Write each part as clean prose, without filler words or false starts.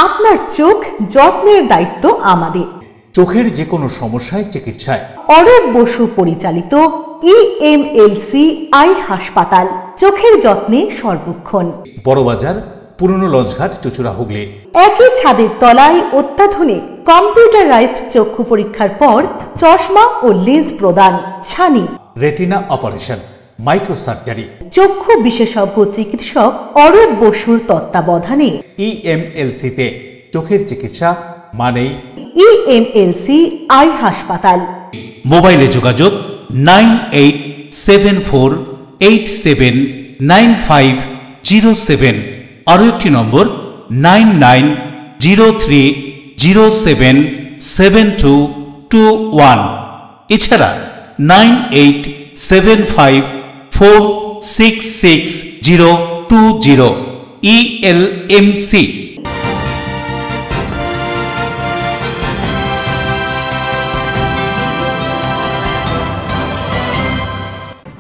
আপনার চোখ যত্নের দায়িত্ব আমাদের। চোখের যে কোনো সমস্যায় চিকিৎসায় অরূপ বসু পরিচালিত EMLC আই হাসপাতাল, চোখের যত্নে সর্বক্ষণ। বড়বাজার, পুরনো লঞ্চঘাট, চুচুড়া, হুগলি। একই ছাদের তলায় অত্যাধুনিক কম্পিউটারাইজড চক্ষু পরীক্ষার পর চশমা ও লেন্স প্রদান, ছানি, রেটিনা অপারেশন, মাইক্রো সার্জারি। চক্ষু বিশেষজ্ঞ চিকিৎসক অরূপ বসুর তত্ত্বাবধানে EMLC-তে চোখের চিকিৎসা মানেই EMLC আই হাসপাতাল। মোবাইলে যোগাযোগ 9874879507। আরও একটি নম্বর 9903077221। এছাড়া 9875466020। ELMC।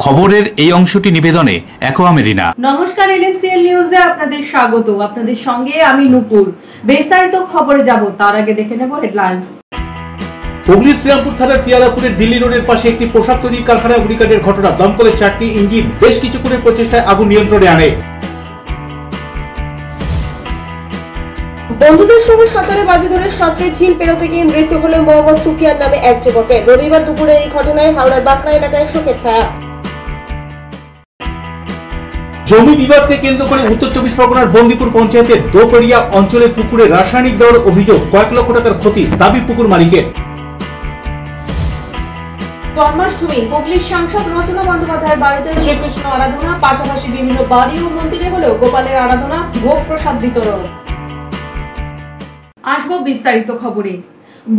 খবরের এই অংশটি নিবেদনে অ্যাকোয়া মেরিনা। নমস্কার, এলএমসিএল নিউজে আপনাদের স্বাগত। আপনাদের সঙ্গে আমি নূপুর। বিস্তারিত খবরে যাব তার আগে দেখে নেব হেডলাইন্স। হুগলি শ্রীরামপুর থানার পিয়ারাপুরের দিল্লি রোডের পাশে একটি পোশাক তৈরির কারখানায় অগ্নিকাণ্ডের ঘটনা। দমকলের 4টি ইঞ্জিন বেশ কিছুক্ষণের প্রচেষ্টায় আগুন নিয়ন্ত্রণে আনে। বন্ধুদের সঙ্গে সাঁতারে বাজি ধরে সাঁতরে ঝিল পেরোতে গিয়ে মৃত্যু হলো মোহাম্মদ সুফিয়ান নামে এক যুবকের। রবিবার দুপুরে এই ঘটনায় হাওড়ার বাঁকড়া এলাকায় শোকের ছায়া। জমি বিবাদকে কেন্দ্র করে উত্তর 24 পরগনার বন্দিপুর পঞ্চায়েতের দোপড়িয়া অঞ্চলের পুকুরে রাসায়নিক দেওয়ার অভিযোগ, কয়েক লক্ষ টাকার ক্ষতি, দাবি পুকুর মালিকের। জন্মাষ্টমী, হুগলির সাংসদ রচনা বন্দ্যোপাধ্যায়ের বাড়িতে শ্রীকৃষ্ণ আরাধনা, পাশাপাশি বিভিন্ন বাড়ি ও মন্দিরে হলেও গোপালের আরাধনা, ভোগ প্রসাদ বিতরণ। আসবো বিস্তারিত খবরে।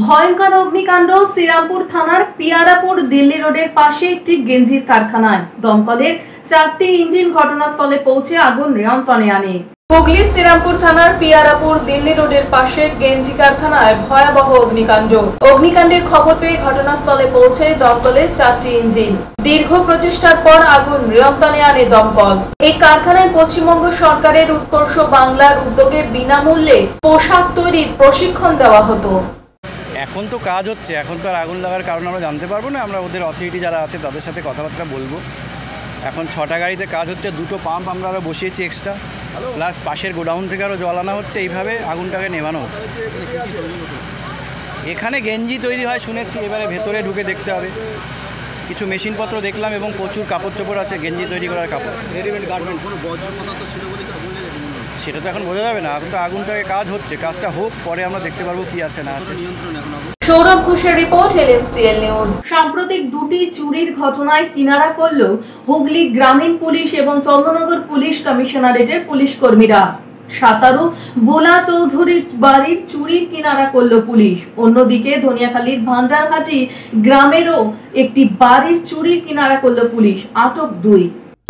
ভয়ঙ্কর অগ্নিকাণ্ড শ্রীরামপুর থানার পিয়ারাপুর দিল্লি রোডের পাশে একটি গেঞ্জির কারখানায়। দমকলের 4টি ইঞ্জিন ঘটনাস্থলে পৌঁছে আগুন নিয়ন্ত্রণে আনে। হুগলি শ্রীরামপুর থানার পিয়ারাপুর দিল্লি রোডের পাশে গেঞ্জি কারখানায় ভয়াবহ অগ্নিকাণ্ড। অগ্নিকাণ্ডের খবর পেয়ে ঘটনাস্থলে পৌঁছে দমকলের 4টি ইঞ্জিন। দীর্ঘ প্রচেষ্টার পর আগুন নিয়ন্ত্রণে আনে দমকল। এই কারখানায় পশ্চিমবঙ্গ সরকারের উৎকর্ষ বাংলার উদ্যোগে বিনামূল্যে পোশাক তৈরির প্রশিক্ষণ দেওয়া হতো। এখন তো কাজ হচ্ছে, এখন তো আর আগুন লাগার কারণ আমরা জানতে পারবো না। আমরা ওদের অথরিটি যারা আছে তাদের সাথে কথাবার্তা বলবো। এখন 6টা গাড়িতে কাজ হচ্ছে, 2টো পাম্প আমরা আরও বসিয়েছি এক্সট্রা, প্লাস পাশের গোডাউন থেকে আরও জল আনা হচ্ছে। এইভাবে আগুনটাকে নেভানো হচ্ছে। এখানে গেঞ্জি তৈরি হয় শুনেছি, এবারে ভেতরে ঢুকে দেখতে হবে। কিছু মেশিনপত্র দেখলাম এবং প্রচুর কাপড় চোপড় আছে, গেঞ্জি তৈরি করার কাপড়, রেডিমেড গার্মেন্টস। সেটা তো এখন বোঝা যাবে না। এখন তো আগুনটাকে কাজ হচ্ছে, কাজটা হোক, পরে আমরা দেখতে পারবো কি আছে না আছে। সৌরভ ঘোষের রিপোর্ট, এলএমসিএল নিউজ। সাম্প্রতিক 2টি চুরির ঘটনায় কিনারা করল হুগলি গ্রামীণ পুলিশ এবং চন্দ্রনগর পুলিশ কমিশনারেটের পুলিশ কর্মীরা। সাতারু বোলা চৌধুরীর বাড়ির চুরির কিনারা করল পুলিশ। অন্যদিকে ধনিয়াখালীর ভান্ডারহাটি গ্রামেরও একটি বাড়ির চুরির কিনারা করল পুলিশ। আটক 2।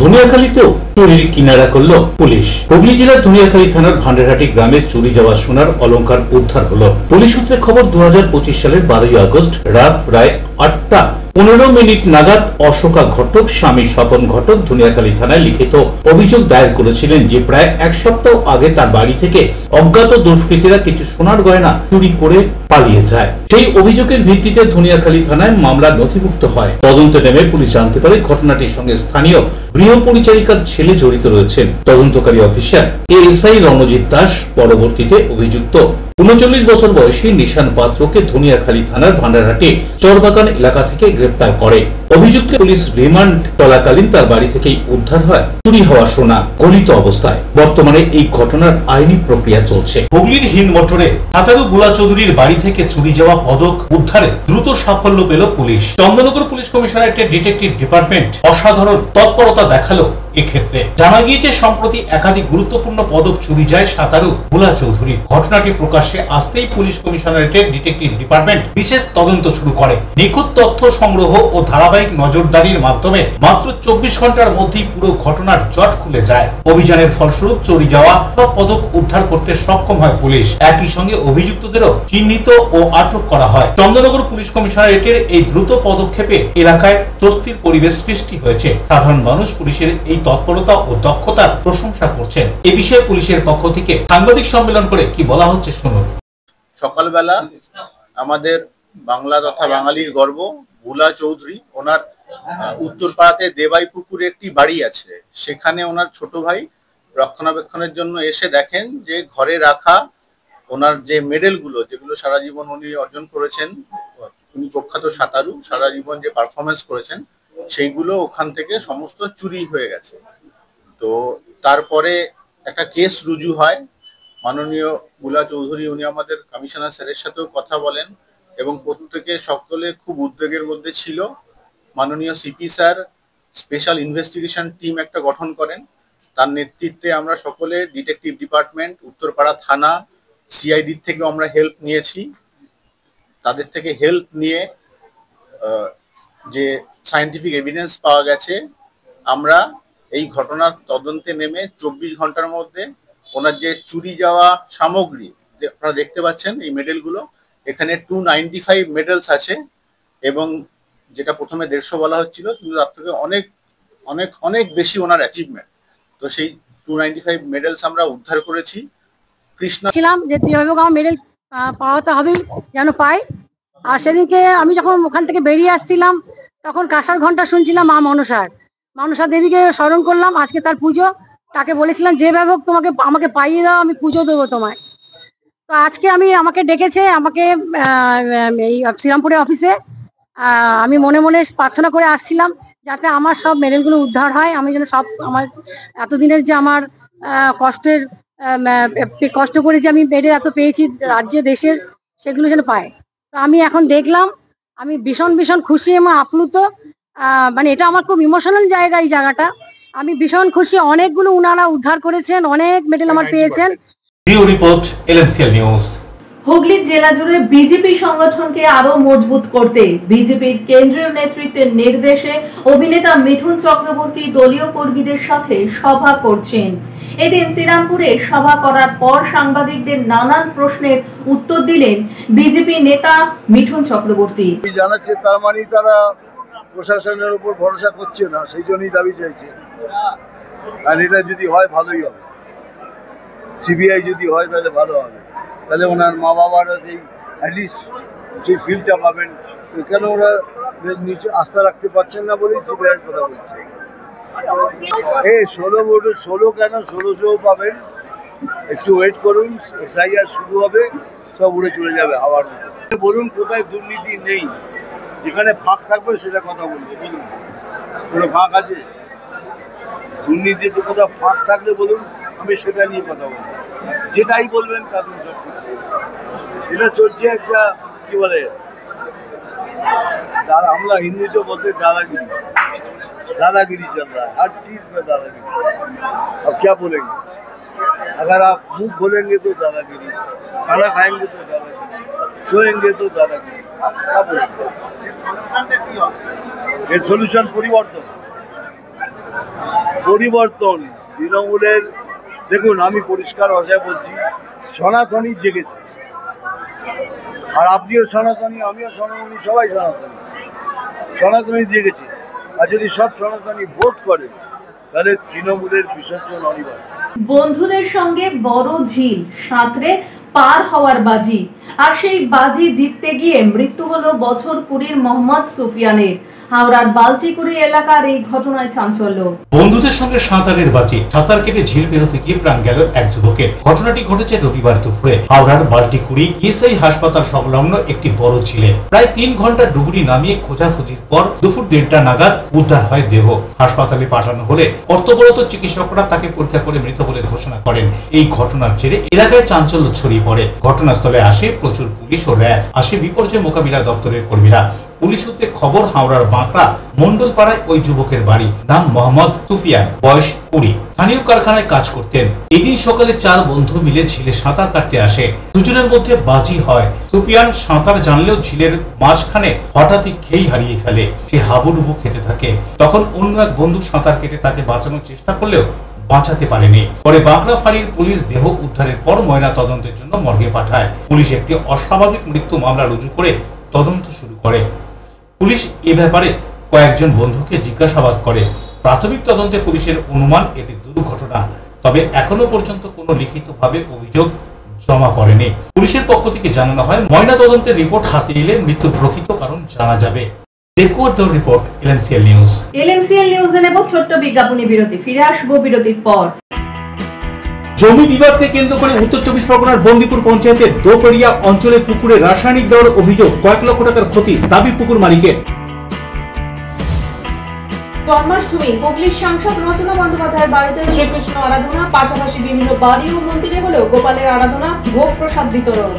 ধনিয়াখালীতেও চুরির কিনারা করল পুলিশ। হুগলি জেলার ধনিয়াখালী থানার ভান্ডারহাটি গ্রামে চুরি যাওয়া সোনার অলংকার উদ্ধার হলো। পুলিশ সূত্রে খবর, 2025 সালের 12ই আগস্ট রাত প্রায় 8:15 নাগাদ অশোকা ঘটক, স্বামী স্বপন ঘটক ধনিয়াখালী থানায় লিখিত অভিযোগ দায়ের করেছিলেন যে প্রায় 1 সপ্তাহ আগে তার বাড়ি থেকে অজ্ঞাত দুষ্কৃতীরা কিছু সোনার গয়না চুরি করে পালিয়ে যায়। সেই অভিযোগের ভিত্তিতে ধনিয়াখালী থানায় মামলা নথিভুক্ত হয়। তদন্তে নেমে পুলিশ জানতে পারে ঘটনাটির সঙ্গে স্থানীয় গৃহ পরিচারিকার ছেলে জড়িত রয়েছেন। তদন্তকারী অফিসার এএসআই রণজিৎ দাস পরবর্তীতে অভিযুক্ত 39 বছর বয়সী নিশান পাত্রকে ধনিয়াখালী থানার ভান্ডারহাটি চরবাগান এলাকা থেকে গ্রেপ্তার করে। অভিযুক্ত পুলিশ রিমান্ড চলাকালীন তার বাড়ি থেকেই উদ্ধার হয় চুরি হওয়া সোনা গলিত অবস্থায়। বর্তমানে এই ঘটনার আইনি প্রক্রিয়া চলছে। হুগলির হিন্দ মোটরে সাতারু বোলা চৌধুরীর বাড়ি থেকে চুরি যাওয়া পদক উদ্ধারে দ্রুত সাফল্য পেল পুলিশ। চন্দ্রনগর পুলিশ কমিশনারেটের ডিটেকটিভ ডিপার্টমেন্ট অসাধারণ তৎপরতা দেখালো। এক্ষেত্রে জানা গিয়েছে সম্প্রতি একাধিক গুরুত্বপূর্ণ পদক চুরি যায় সাতারু বোলা চৌধুরী। ঘটনাটি প্রকাশ্যে আসতেই পুলিশ কমিশনারেটের ডিটেকটিভ ডিপার্টমেন্ট বিশেষ তদন্ত শুরু করে। নিখুঁত তথ্য সংগ্রহ ও ধারাবাহিক নজরদারির মাধ্যমে মাত্র 24 ঘন্টার মধ্যেই পুরো ঘটনার জট খুলে যায়। অভিযানের ফলস্বরূপ চুরি যাওয়া সব পদক উদ্ধার করতে সক্ষম হয় পুলিশ। একই সঙ্গে অভিযুক্তদেরও চিহ্নিত ও আটক করা হয়। চন্দ্রনগর পুলিশ কমিশনারেটের এই দ্রুত পদক্ষেপে এলাকায় স্বস্তির পরিবেশ সৃষ্টি হয়েছে। সাধারণ মানুষ পুলিশের এই তৎপরতা ও দক্ষতার প্রশংসা করছেন। এ বিষয়ে পুলিশের পক্ষ থেকে সাংবাদিক সম্মেলন করে কি বলা হচ্ছে শুনুন। সকালবেলা আমাদের বাংলা তথা বাঙালির গর্ব ভোলা চৌধুরী, ওনার উত্তরপাড়াতে দেবাই পুকুরে একটি বাড়ি আছে, সেখানে ওনার ছোট ভাই রক্ষণাবেক্ষণের জন্য এসে দেখেন যে ঘরে রাখা ওনার যে মেডেলগুলো, যেগুলো সারা জীবন উনি অর্জন করেছেন, উনি প্রখ্যাত সাঁতারু, সারা জীবন যে পারফরমেন্স করেছেন সেইগুলো ওখান থেকে সমস্ত চুরি হয়ে গেছে। তো তারপরে একটা কেস রুজু হয়। মাননীয় ভোলা চৌধুরী উনি আমাদের কমিশনার স্যারের সাথেও কথা বলেন এবং প্রত্যেকে সকলে খুব উদ্বেগের মধ্যে ছিল। মাননীয় CP sir special investigation team একটা গঠন করেন, তার নেতৃত্বে আমরা সকলে ডিটেকটিভ ডিপার্টমেন্ট, উত্তরপাড়া থানা, সিআইডির থেকে আমরা হেল্প নিয়েছি। তাদের থেকে হেল্প নিয়ে যে সায়েন্টিফিক এভিডেন্স পাওয়া গেছে, আমরা এই ঘটনার তদন্তে নেমে 24 ঘন্টার মধ্যে ওনার যে চুরি যাওয়া সামগ্রী আপনারা দেখতে পাচ্ছেন, এই মেডেলগুলো, এখানে 295 মেডেলস আছে এবং যেটা প্রথমে 150 বলা হচ্ছিল, কিন্তু তার থেকে অনেক অনেক অনেক বেশি ওনার অ্যাচিভমেন্ট। তো সেই 295 মেডেলস আমরা উদ্ধার করেছি। কৃষ্ণা ছিলাম যে আমার মেডেল পাওয়াতে হবে যেন পাই। আর সেদিনকে আমি যখন ওখান থেকে বেরিয়ে আসছিলাম তখন কাঁসার ঘন্টা শুনছিলাম মা মনসা দেবীকে স্মরণ করলাম। আজকে তার পুজো, তাকে বলেছিলাম যেভাবে হোক আমাকে পাইয়ে দাও, আমি পুজো দেবো তোমায়। তো আজকে আমাকে ডেকেছে, আমাকে এই শ্রীরামপুরের অফিসে। আমি মনে মনে প্রার্থনা করে আসছিলাম যাতে আমার সব মেডেলগুলো উদ্ধার হয়, আমি যেন সব আমার এতদিনের যে আমার কষ্ট করে যে আমি মেডেল এত পেয়েছি রাজ্যে দেশের, সেগুলো যেন পায়। তো আমি এখন দেখলাম, আমি ভীষণ ভীষণ খুশি এবং আপ্লুত। মানে এটা আমার খুব ইমোশনাল জায়গা, এই জায়গাটা আমি ভীষণ খুশি। অনেকগুলো উনারা উদ্ধার করেছেন, অনেক মেডেল আমার পেয়েছেন। Report এলএনসিএল news. হুগলি জেলা জুড়ে বিজেপি সংগঠনকে আরো মজবুত করতে বিজেপির কেন্দ্রীয় নেতৃত্বের নির্দেশে অভিনেতা মিঠুন চক্রবর্তী দলীয় কর্মীদের সাথে সভা করছেন। এদিন শ্রীরামপুরে সভা করার পর সাংবাদিকদের নানান প্রশ্নের উত্তর দিলেন বিজেপি নেতা মিঠুন চক্রবর্তী। জানাচ্ছে তার মানে তারা প্রশাসনের উপর ভরসা করছে না, সেই জন্যই দাবি চাইছে। আর এটা যদি হয় ভালোই হবে, সিবিআই যদি হয় তাহলে ভালো হবে, তাহলে ওনার মা বাবারা সেই অ্যাটলিস্ট সেই ফিল্ডটা পাবেন। কেন ওরা নিচে আস্থা রাখতে পারছেন না বলেই সিবিআইয়ের কথা বলছে। এই 16 কেন 1600 পাবেন, একটু ওয়েট করুন, এসআইআর শুরু হবে, সব উড়ে চলে যাবে হাওয়ার মতো। বলুন কোথায় দুর্নীতি নেই, যেখানে ফাঁক থাকবে সেটা কথা বলবো। বলুন কোনো ফাঁক আছে? দুর্নীতিতে কোথাও ফাঁক থাকলে বলুন, আমি সেটা নিয়ে কথা বলবো। যেটাই বলবেন তার এটা চলছে একটা কি বলে আমরা হিন্দুতে বলতে दादागिरी चल रहा है, हर चीज में दादागिरी। अब क्या बोलेंगे? अगर आप मुंह खोलेंगे तो दादागिरी, खाना खाएंगे तो दादागिरी, सोएंगे तो दादागिरी, क्या बोलेंगे? এর সলিউশন পরিবর্তন তৃণমূলের। দেখুন আমি পরিষ্কার ভাষায় বলছি, সনাতনী জেগেছে, আর আপনিও সনাতনী, আমিও সনাতনী, সবাই সনাতনী জেগেছে। আর যদি সব সনাতনী ভোট করে তাহলে তৃণমূলের বিসর্জন অনিবার্য। বন্ধুদের সঙ্গে বড় ঝিল সাঁতরে পার হওয়ার বাজি, আর সেই বাজি জিততে গিয়ে মৃত্যু হলো বছর 20 মোহাম্মদ সুফিয়ানের। হাওড়ার বাল্টিকুড়ি এলাকার এই ঘটনায় চাঞ্চল্য। বন্ধুদের সঙ্গে সাঁতারের বাজি, সাঁতার কেটে ঝিল পেরোতে গিয়ে প্রাণ গেল এক যুবকের। ঘটনাটি ঘটেছে রবিবার দুপুরে হাওড়ার বাল্টিকুড়ি ইএসআই হাসপাতাল সংলগ্ন একটি বড় ঝিলে। প্রায় 3 ঘন্টা ডুবুরি নামিয়ে খোঁজাখুঁজির পর দুপুর 1:30 নাগাদ উদ্ধার হয় দেহ। হাসপাতালে পাঠানো হলে কর্তব্যরত চিকিৎসকরা তাকে পরীক্ষা করে মৃত বলে ঘোষণা করেন। এই ঘটনার জেরে এলাকায় চাঞ্চল্য ছড়িয়ে পড়ে। ঘটনাস্থলে আসে প্রচুর পুলিশ ও র্যাব, আসে বিপর্যয় মোকাবিলা দপ্তরের কর্মীরা। পুলিশ সূত্রে খবর, হাওড়ার বাঁকড়া মন্ডলপাড়ায় ওই যুবকের বাড়ি। নাম মোহাম্মদ সুফিয়ান, বয়স 20। স্থানীয় কারখানায় কাজ করতেন। এদিন সকালে 4 বন্ধু মিলে ঝিলে সাঁতার কাটতে আসে। দুজনের মধ্যে বাজি হয়। সুফিয়ান সাঁতার জানলেও ঝিলের মাঝখানে হঠাৎই খেই হারিয়ে ফেলে। সে হাবুডুবু খেতে থাকে। তখন অন্য এক বন্ধু সাঁতার কেটে তাকে বাঁচানোর চেষ্টা করলেও বাঁচাতে পারেনি। পরে বাঁকড়া ফাঁড়ির পুলিশ দেহ উদ্ধারের পর ময়না তদন্তের জন্য মর্গে পাঠায়। পুলিশ একটি অস্বাভাবিক মৃত্যু মামলা রুজু করে তদন্ত শুরু করে। পুলিশ এ ব্যাপারে কয়েকজন বন্ধুকে জিজ্ঞাসাবাদ করে। প্রাথমিক তদন্তে পুলিশের অনুমান এটি দুর্ঘটনা, তবে এখনো পর্যন্ত কোনো লিখিতভাবে অভিযোগ জমা পড়েনি। পুলিশের পক্ষ থেকে জানানো হয়, ময়না তদন্তের রিপোর্ট হাতে এলে মৃত্যুর প্রকৃত কারণ জানা যাবে। Report LMCL news. এলএমসিএল নিউজে নেব ছোট্ট বিজ্ঞাপনী বিরতি, ফিরে আসবো বিরতির পর। জমি বিবাদকে কেন্দ্র করে উত্তর 24 পরগনার বন্দিপুর পঞ্চায়েতের দোপড়িয়া অঞ্চলের পুকুরে রাসায়নিক দেওয়ার অভিযোগ, কয়েক লক্ষ টাকার ক্ষতি, দাবি পুকুর মালিকের। জন্মাষ্টমী, হুগলির সাংসদ রচনা বন্দ্যোপাধ্যায়ের বাড়িতে শ্রীকৃষ্ণ আরাধনা, পাশাপাশি বিভিন্ন বাড়ি ও মন্দিরে হলেও গোপালের আরাধনা, ভোগ প্রসাদ বিতরণ।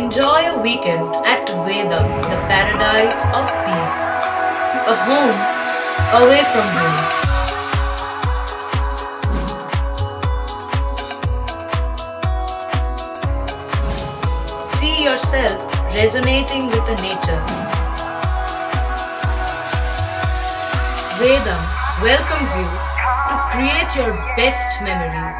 Enjoy a weekend at Vedam, the paradise of peace. A home away from home. See yourself resonating with the nature. Vedam welcomes you to create your best memories.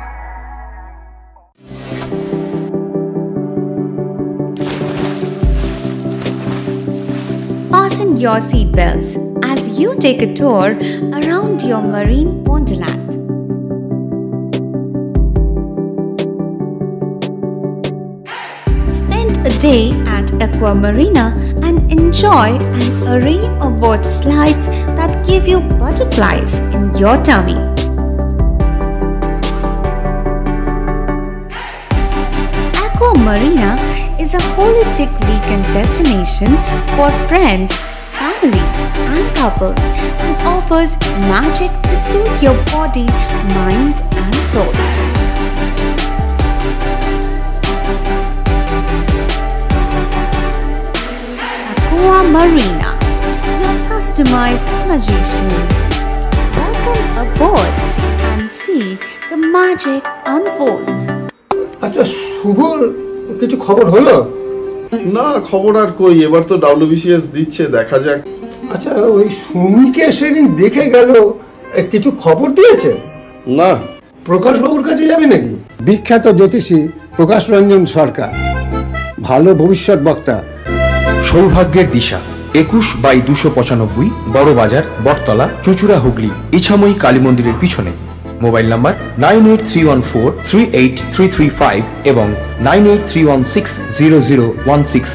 Fasten your seatbelts as you take a tour around your marine wonderland. Spend a day at Aqua Marina and enjoy an array of water slides that give you butterflies in your tummy. Aqua Marina is a holistic weekend destination for friends, family and couples and offers magic to soothe your body, mind and soul. Aqua Marina, your customized magician. Welcome aboard and see the magic unfold. আচ্ছা শুভর কিছু খবর হলো? না, খবর আর কই, এবার তো WBCS দিচ্ছে, দেখা যাক। আচ্ছা ওই সুমিকে সেদিন দেখে গেল, কিছু খবর দিয়েছে? না। প্রকাশ বাবুর কাছে যাবে নাকি? বিখ্যাত জ্যোতিষী প্রকাশ রঞ্জন সরকার, ভালো ভবিষ্যৎ বক্তা। সৌভাগ্যের দিশা, 21/295 বড় বাজার, বটতলা, চুঁচুড়া, হুগলি, ইছাময়ী কালী মন্দিরের পিছনে। মোবাইল নাম্বার 9831438335 এবং 9831600016।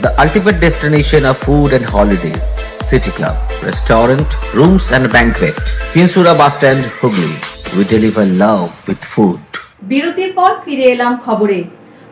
The ultimate destination of food and holidays. City Club, restaurant, rooms and banquet. Finsura Bus Stand, Hugli. We deliver love with food. বিরতির পর ফিরে এলাম খবরে।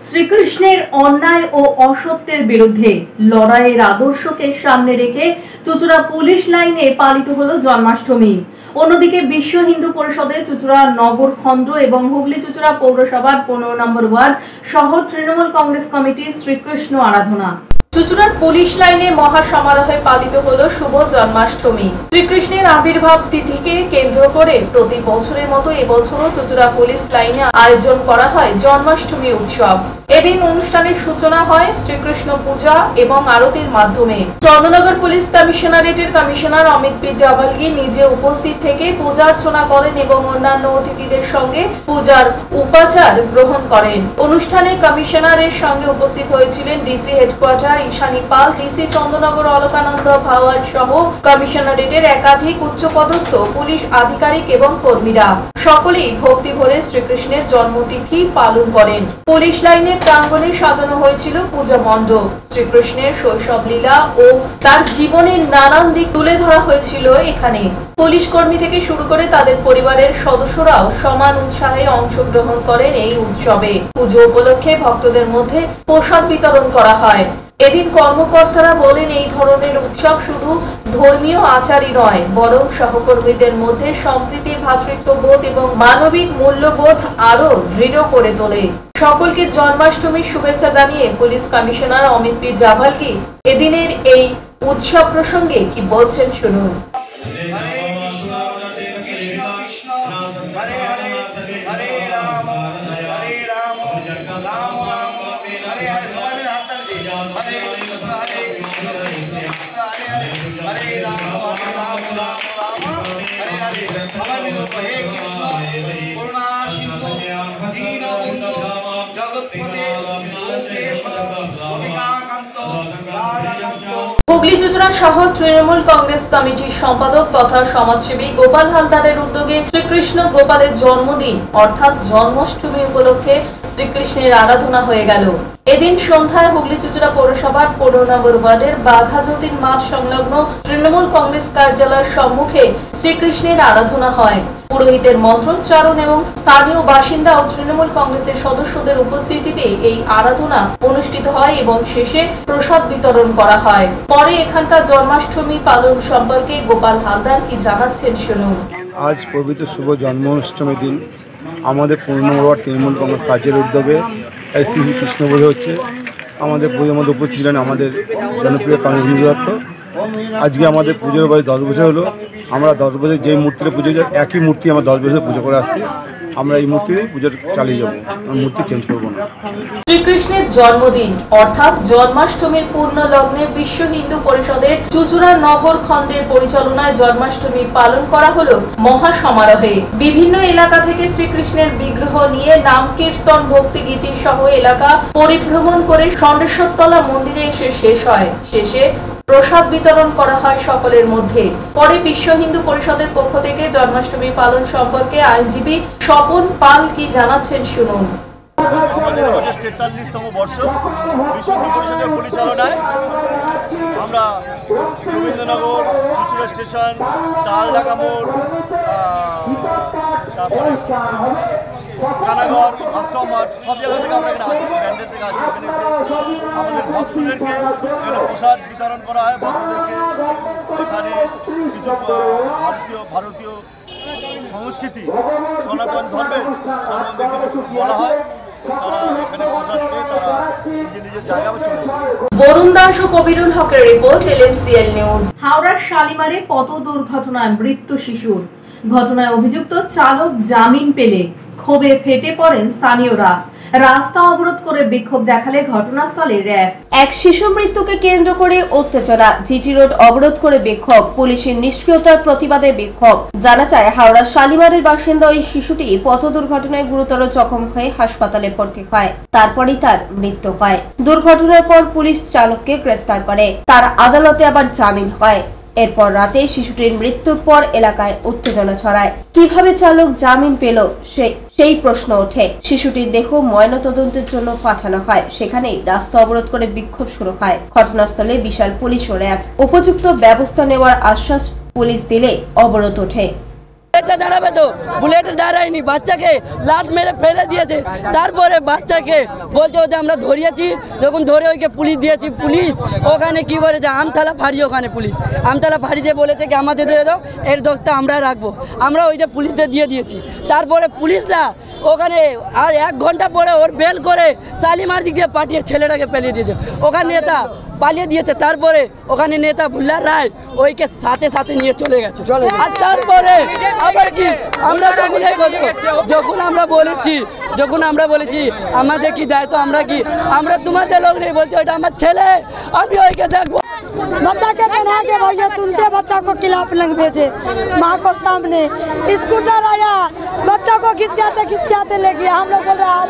শ্রীকৃষ্ণের অন্যায় ও অসত্যের বিরুদ্ধে লড়াইয়ের আদর্শকে সামনে রেখে চুঁচুড়া পুলিশ লাইনে পালিত হলো জন্মাষ্টমী। অন্যদিকে বিশ্ব হিন্দু পরিষদের চুঁচুড়া নগর খণ্ড এবং হুগলি চুঁচুড়া পৌরসভার 15 নম্বর ওয়ার্ড সহ তৃণমূল কংগ্রেস কমিটির শ্রীকৃষ্ণ আরাধনা। চুঁচুড়ার পুলিশ লাইনে মহা সমারোহে পালিত হলো শুভ জন্মাষ্টমী। শ্রীকৃষ্ণের আবির্ভাব তিথিকে কেন্দ্র করে প্রতি বছরের মতো এবছরও চুঁচুড়া পুলিশ লাইনে আয়োজন করা হয় জন্মাষ্টমী উৎসব। এদিন অনুষ্ঠানের সূচনা হয় শ্রীকৃষ্ণ পূজা এবং আরতির মাধ্যমে। চন্দ্রনগর পুলিশ কমিশনারেটের কমিশনার অমিত পি জাভালগি নিজে উপস্থিত থেকে পূজা অর্চনা করেন এবং অন্যান্য অতিথিদের সঙ্গে পূজার উপাচার গ্রহণ করেন। অনুষ্ঠানে কমিশনারের সঙ্গে উপস্থিত হয়েছিলেন ডিসি হেডকোয়ার্টার ঈশানী পাল, ডিসি চন্দ্রনগর অলকানন্দ ভাওয়াল সহ কমিশনারেটের একাধিক উচ্চপদস্থ পুলিশ আধিকারিক এবং কর্মীরা। সকলেই ভক্তি ভরে শ্রীকৃষ্ণের জন্মতিথি পালন করেন। পুলিশ লাইনে প্রাঙ্গণে সাজানো হয়েছিল পূজা মণ্ডপ। শ্রীকৃষ্ণের শৈশব লীলা ও তার জীবনের নানান দিক তুলে ধরা হয়েছিল এখানে। পুলিশ কর্মী থেকে শুরু করে তাদের পরিবারের সদস্যরাও সমান উৎসাহে অংশগ্রহণ করেন এই উৎসবে। পুজো উপলক্ষে ভক্তদের মধ্যে প্রসাদ বিতরণ করা হয়। এদিন কর্মকর্তারা বলেন, এই ধরনের উৎসব শুধু ধর্মীয় আচারই নয়, বরং সহকর্মীদের মধ্যে সম্প্রীতি, ভ্রাতৃত্ববোধ এবং মানবিক মূল্যবোধ আরো দৃঢ় করে তোলে। সকলকে জন্মাষ্টমীর শুভেচ্ছা জানিয়ে police commissioner Amit P Javalgi এদিনের এই উৎসব প্রসঙ্গে কি বলছেন শুনুন। হরে রাম রাম রাম সবাই মিলে হে কৃষ্ণ করুণা সিন্ধু দীনবন্ধু জগৎপতে গোপেশ গোপিকাকান্ত রাধাকান্ত। হুগলি চুচুড়া সহ তৃণমূল কংগ্রেস কমিটির সম্পাদক তথা সমাজসেবী গোপাল হালদারের উদ্যোগে শ্রীকৃষ্ণ গোপালের জন্মদিন অর্থাৎ জন্মাষ্টমী উপলক্ষে শ্রীকৃষ্ণের আরাধনা হয়ে গেল। এদিন সন্ধ্যায় হুগলি চুচুড়া পৌরসভার 15 নম্বর ওয়ার্ডের বাঘাযতীন মাঠ সংলগ্ন তৃণমূল কংগ্রেস কার্যালয়ের সম্মুখে শ্রীকৃষ্ণের আরাধনা হয়। পুরোহিতের মন্ত্রোচ্চারণ এবং স্থানীয় বাসিন্দা ও তৃণমূল কংগ্রেসের সদস্যদের উপস্থিতিতে এই আরাধনা অনুষ্ঠিত হয় এবং শেষে প্রসাদ বিতরণ করা হয়। পরে এখানকার জন্মাষ্টমী পালন সম্পর্কে গোপাল হালদার কি জানাচ্ছেন শুনুন। আজ পবিত্র শুভ জন্মাষ্টমীর দিন আমাদের 15 নম্বর ওয়ার্ড তৃণমূল কংগ্রেস কার্যালয়ের উদ্যোগে শ্রী কৃষ্ণ পুজো হচ্ছে। আমাদের পুজোর মধ্যে উপস্থিত ছিলেন আমাদের জনপ্রিয় কংগ্রেস দত্ত। আজকে আমাদের পুজোর বয়স 10 বছর হলো। আমরা 10 বছর যেই মূর্তিতে পুজো যায় একই মূর্তি আমরা 10 বছর পুজো করে আসছি। আমরা এই মূর্তিতেই পুজো চালিয়ে যাবো, মূর্তি চেঞ্জ করবো না। শ্রীকৃষ্ণের জন্মদিন অর্থাৎ জন্মাষ্টমীর পূর্ণ লগ্নে বিশ্ব হিন্দু পরিষদের চুচুড়া নগর খণ্ডের পরিচালনায় জন্মাষ্টমী পালন করা হলো মহা সমারোহে। বিভিন্ন এলাকা থেকে শ্রীকৃষ্ণের বিগ্রহ নিয়ে নাম কীর্তন ভক্তি গীতি সহ এলাকা পরিভ্রমণ করে ষণ্ডেশ্বরতলা মন্দিরে এসে শেষ হয়। শেষে প্রসাদ বিতরণ করা হয় সকলের মধ্যে। পরে বিশ্ব হিন্দু পরিষদের পক্ষ থেকে জন্মাষ্টমী পালন সম্পর্কে আইনজীবী স্বপন পাল কি জানাচ্ছেন শুনুন। আমাদের 43তম বর্ষ বিশ্ব হিন্দু পরিষদের পরিচালনায় আমরা রবীন্দ্রনগর, চুচুড়া স্টেশন, তালডাঙ্গা মোড়, তারপরে কানাগড়, আশ্রম মাঠ, সব জায়গা থেকে আমরা এখানে আসি, ব্যান্ডেল থেকে আসি। এখানে এসে আমাদের ভক্তদেরকে এখানে প্রসাদ বিতরণ করা হয়। ভক্তদেরকে এখানে কিছু ভারতীয় সংস্কৃতি, সনাতন ধর্মের সম্বন্ধে কিছু বলা হয়। তারা এখানে প্রসাদ পেয়ে তারা নিজের জায়গা চলে যায়। বরুণ দাস ও কবিরুল হকের রিপোর্ট, LMCL নিউজ। হাওড়ার শালিমারে পথ দুর্ঘটনায় মৃত্যু শিশুর। ঘটনায় অভিযুক্ত চালক জামিন পেলে ক্ষোভে ফেটে পড়েন স্থানীয়রা। রাস্তা অবরোধ করে বিক্ষোভ দেখালে ঘটনাস্থলে র্যাব। এক শিশু মৃত্যুকে কেন্দ্র করে উত্তেজনা, জিটি রোড অবরোধ করে বিক্ষোভ, পুলিশের নিষ্ক্রিয়তার প্রতিবাদে বিক্ষোভ। জানা যায় হাওড়ার শালিমারের বাসিন্দা ওই শিশুটি পথ দুর্ঘটনায় গুরুতর জখম হয়ে হাসপাতালে ভর্তি হয়। তারপরই তার মৃত্যু হয়। দুর্ঘটনার পর পুলিশ চালককে গ্রেফতার করে। তার আদালতে আবার জামিন হয়। এরপর রাতে শিশুটির মৃত্যুর পর এলাকায় উত্তেজনা ছড়ায়। কিভাবে চালক জামিন পেল সেই প্রশ্ন ওঠে। শিশুটির দেহ ময়নাতদন্তের জন্য পাঠানো হয়। সেখানেই রাস্তা অবরোধ করে বিক্ষোভ শুরু হয়। ঘটনাস্থলে বিশাল পুলিশ ও র্যাব। উপযুক্ত ব্যবস্থা নেওয়ার আশ্বাস পুলিশ দিলে অবরোধ ওঠে। দাঁড়াবে তো, বুলেট দাঁড়ায়নি, বাচ্চাকে লাত মেরে ফেলে দিয়েছে। তারপরে বাচ্চাকে বলছে ওদের আমরা ধরিয়েছি, যখন ধরে ওইকে পুলিশ দিয়েছি। পুলিশ ওখানে কি করেছে, আমতলা ফাঁড়ি, ওখানে পুলিশ আমতলা ফাঁড়িতে বলেছে কি আমাদের দিয়ে দাও, এর দোষটা আমরা রাখবো। আমরা ওই যে পুলিশদের দিয়ে দিয়েছি। তারপরে পুলিশরা ওখানে আর 1 ঘন্টা পরে ওর বেল করে শালিমার দিকে পাঠিয়ে ছেলেটাকে পেলিয়ে দিয়েছে। ওখানে নেতা পালিয়ে দিয়েছে। তারপরে ওখানে নেতা ভুল্লার রায় ওইকে সাথে সাথে নিয়ে চলে গেছে। আর তারপরে আবার কি আমরা যখন আমরা বলেছি আমাদের কি দায়িত্ব, আমরা তোমাদের লোক নেই, বলছি ওইটা আমার ছেলে, আমি ওইকে দেখবো। बच्चा के पहना के भैया तुरंत बच्चा को किला पलंग भेजे। माँ को सामने स्कूटर आया, बच्चा को खिसियाते ले गया। हम लोग बोल रहे हैं